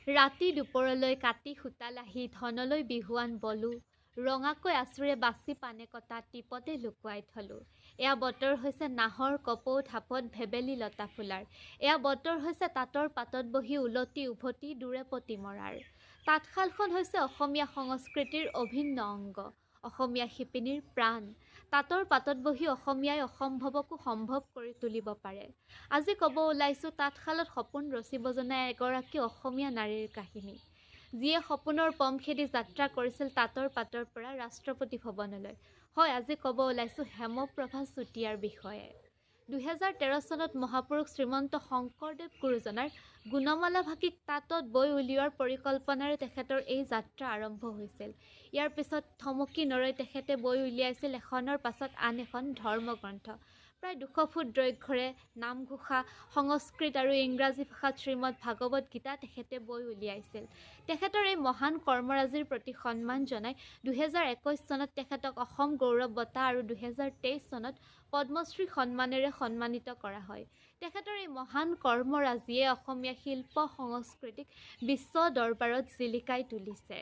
ৰাতি দুপৰলৈ কাটি সূতা লাহি ধনলৈ বিহুৱান বলো ৰঙাকৈ আঁচুৰে বাচি পানে কটা টিপতে লুকুৱাই থলো। এয়া বতৰ হৈছে নাহৰ কপৌ ঢাপত ভেবেলি লতা ফুলাৰ। এয়া বতৰ হৈছে তাঁতৰ পাতত বহি উলটি উভতি দূৰেপতি মৰাৰ। তাঁতশালখন হৈছে অসমীয়া সংস্কৃতিৰ অভিন্ন অংগ, অসমীয়া শিপিনীৰ প্ৰাণ। তাঁতৰ পাতত বহি অসমীয়াই অসম্ভৱকো সম্ভৱ কৰি তুলিব পাৰে। আজি ক'ব ওলাইছোঁ তাঁতশালত সপোন ৰচিব জনা এগৰাকী অসমীয়া নাৰীৰ কাহিনী, যিয়ে সপোনৰ পম খেদি যাত্ৰা কৰিছিল তাঁতৰ পাতৰ পৰা ৰাষ্ট্ৰপতি ভৱনলৈ। হয়, আজি ক'ব ওলাইছোঁ হেমপ্ৰভা চুতীয়াৰ বিষয়ে। 2013 চনত মহাপুৰুষ শ্ৰীমন্ত শংকৰদেৱ গুৰুজনাৰ গুণমালা ভাষিক তাঁতত বৈ উলিওৱাৰ পৰিকল্পনাৰে তেখেতৰ এই যাত্ৰা আৰম্ভ হৈছিল। ইয়াৰ পিছত থমকি নৰৈ তেখেতে বৈ উলিয়াইছিল এখনৰ পাছত আন এখন ধৰ্মগ্ৰন্থ। প্ৰায় 200 ফুট দৈৰ্ঘ্যৰে নামঘোষা, সংস্কৃত আৰু ইংৰাজী ভাষাত শ্ৰীমদ ভাগৱত গীতা তেখেতে বৈ উলিয়াইছিল। তেখেতৰ এই মহান কৰ্মৰাজিৰ প্ৰতি সন্মান জনাই 2021 চনত তেখেতক অসম গৌৰৱ বঁটা আৰু 2023 চনত পদ্মশ্ৰী সন্মানেৰে সন্মানিত কৰা হয়। তেখেতৰ এই মহান কৰ্মৰাজিয়ে অসমীয়া শিল্প সংস্কৃতিক বিশ্ব দৰবাৰত জিলিকাই তুলিছে।